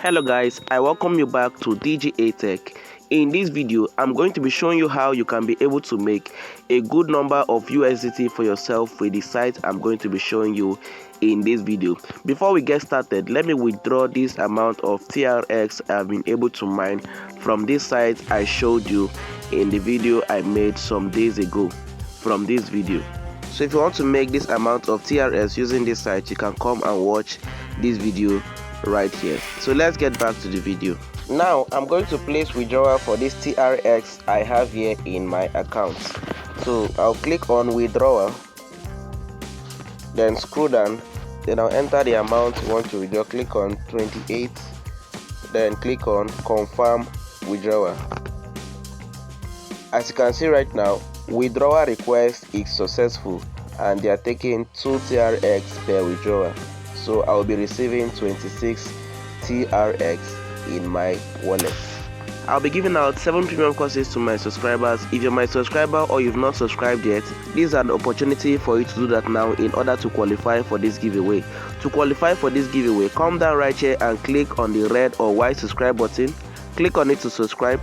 Hello guys, I welcome you back to DGA Tech. In this video, I'm going to be showing you how you can be able to make a good number of USDT for yourself with the site I'm going to be showing you in this video. Before we get started, let me withdraw this amount of TRX I've been able to mine from this site I showed you in the video I made some days ago from this video. So if you want to make this amount of TRS using this site, you can come and watch this video right here. So let's get back to the video. Now I'm going to place withdrawal for this TRX I have here in my account. So I'll click on withdrawal, then scroll down, then I'll enter the amount you want to withdraw. Click on 28, then click on confirm withdrawal. As you can see right now, withdrawal request is successful and they are taking 2 TRX per withdrawal. So I'll be receiving 26 TRX in my wallet. I'll be giving out 7 premium courses to my subscribers. If you're my subscriber or you've not subscribed yet, this is an opportunity for you to do that now in order to qualify for this giveaway. To qualify for this giveaway, come down right here and click on the red or white subscribe button. Click on it to subscribe.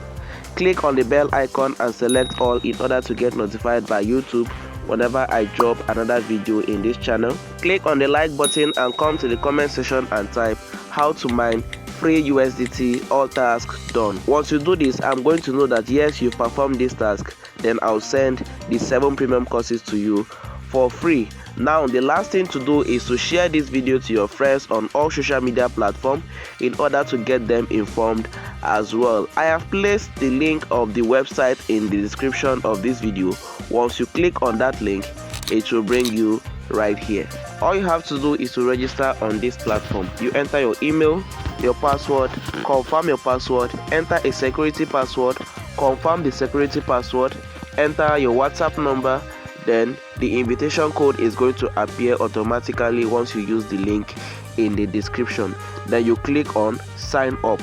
Click on the bell icon and select all in order to get notified by YouTube whenever I drop another video in this channel. Click on the like button and come to the comment section and type how to mine free USDT, all tasks done. Once you do this, I'm going to know that yes, you performed this task, then I'll send the 7 premium courses to you for free. Now the last thing to do is to share this video to your friends on all social media platforms in order to get them informed as well. I have placed the link of the website in the description of this video. Once you click on that link, it will bring you right here. All you have to do is to register on this platform. You enter your email, your password, confirm your password, enter a security password, confirm the security password, enter your WhatsApp number, then the invitation code is going to appear automatically once you use the link in the description. Then you click on sign up.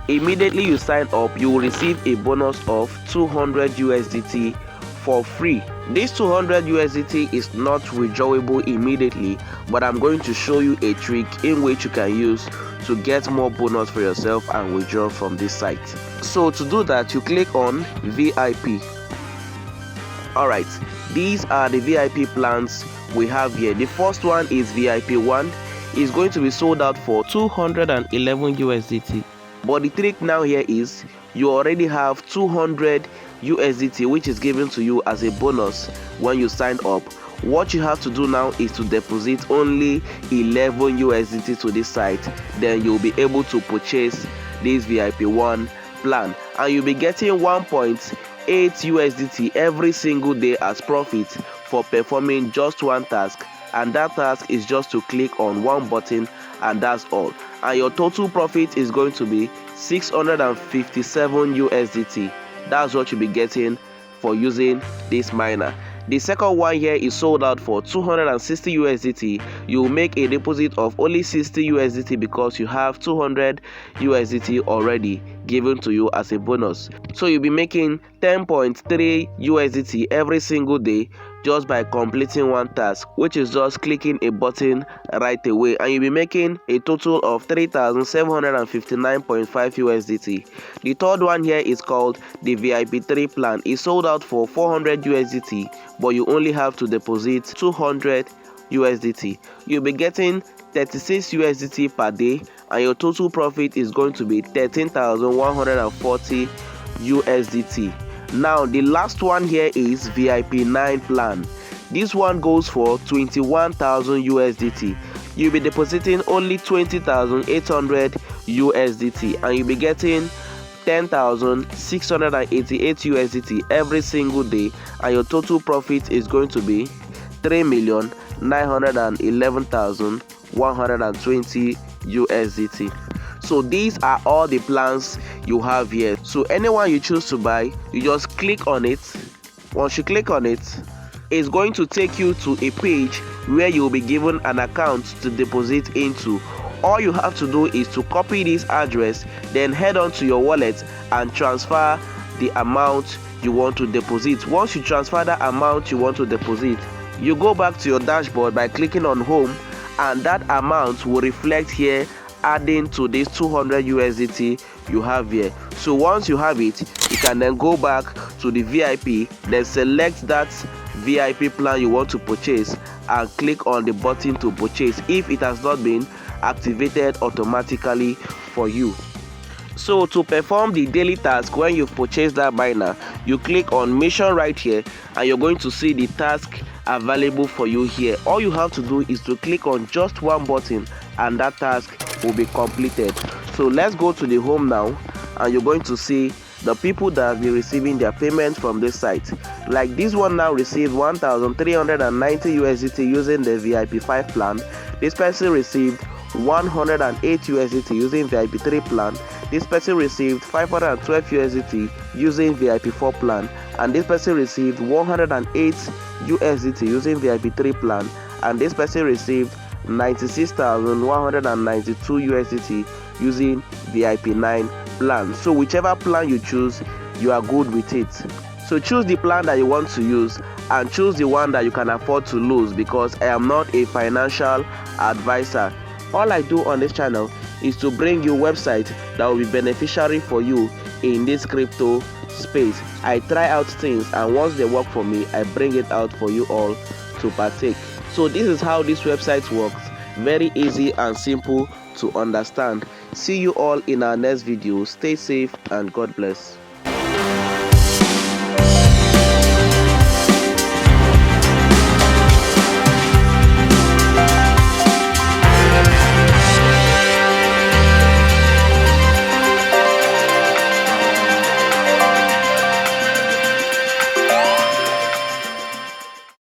Immediately you sign up, you will receive a bonus of 200 USDT for free. This 200 USDT is not withdrawable immediately, but I'm going to show you a trick in which you can use to get more bonus for yourself and withdraw from this site. So to do that, you click on VIP. Alright, these are the VIP plans we have here. The first one is VIP 1. It's going to be sold out for 211 USDT. But the trick now here is you already have 200 USDT which is given to you as a bonus when you sign up. What you have to do now is to deposit only 11 USDT to this site. Then you'll be able to purchase this VIP 1 plan and you'll be getting 1.8 USDT every single day as profit for performing just one task, and that task is just to click on one button and that's all, and your total profit is going to be 657 USDT. That's what you'll be getting for using this miner. The second one here is sold out for 260 USDT. You will make a deposit of only 60 USDT because you have 200 USDT already given to you as a bonus. So you'll be making 10.3 USDT every single day just by completing one task, which is just clicking a button right away, and you'll be making a total of 3,759.5 USDT. The third one here is called the VIP 3 plan. It's sold out for 400 USDT, but you only have to deposit 200 USDT. You'll be getting 36 USDT per day, and your total profit is going to be 13,140 USDT. Now the last one here is VIP 9 plan. This one goes for 21,000 USDT. You'll be depositing only 20,800 USDT and you'll be getting 10,688 USDT every single day, and your total profit is going to be 3,911,120 USDT. So these are all the plans you have here. So anyone you choose to buy, you just click on it. Once you click on it, it's going to take you to a page where you'll be given an account to deposit into. All you have to do is to copy this address, then head on to your wallet and transfer the amount you want to deposit. Once you transfer the amount you want to deposit, you go back to your dashboard by clicking on home, and that amount will reflect here adding to this 200 USDT you have here. So once you have it, you can then go back to the VIP, then select that VIP plan you want to purchase and click on the button to purchase if it has not been activated automatically for you. So to perform the daily task, when you've purchased that miner, you click on mission right here and you're going to see the task available for you here. All you have to do is to click on just one button and that task will be completed. So let's go to the home now, and you're going to see the people that have been receiving their payment from this site. Like this one now received 1,390 USDT using the VIP 5 plan. This person received 108 USDT using VIP 3 plan. This person received 512 USDT using VIP 4 plan, and this person received 108 USDT using VIP 3 plan, and this person received 96,192 USDT using VIP 9 plan. So whichever plan you choose, you are good with it. So choose the plan that you want to use and choose the one that you can afford to lose, because I am not a financial advisor. All I do on this channel is to bring you websites that will be beneficiary for you in this crypto space. I try out things, and once they work for me, I bring it out for you all to partake. So this is how this website works. Very easy and simple to understand. See you all in our next video. Stay safe and God bless.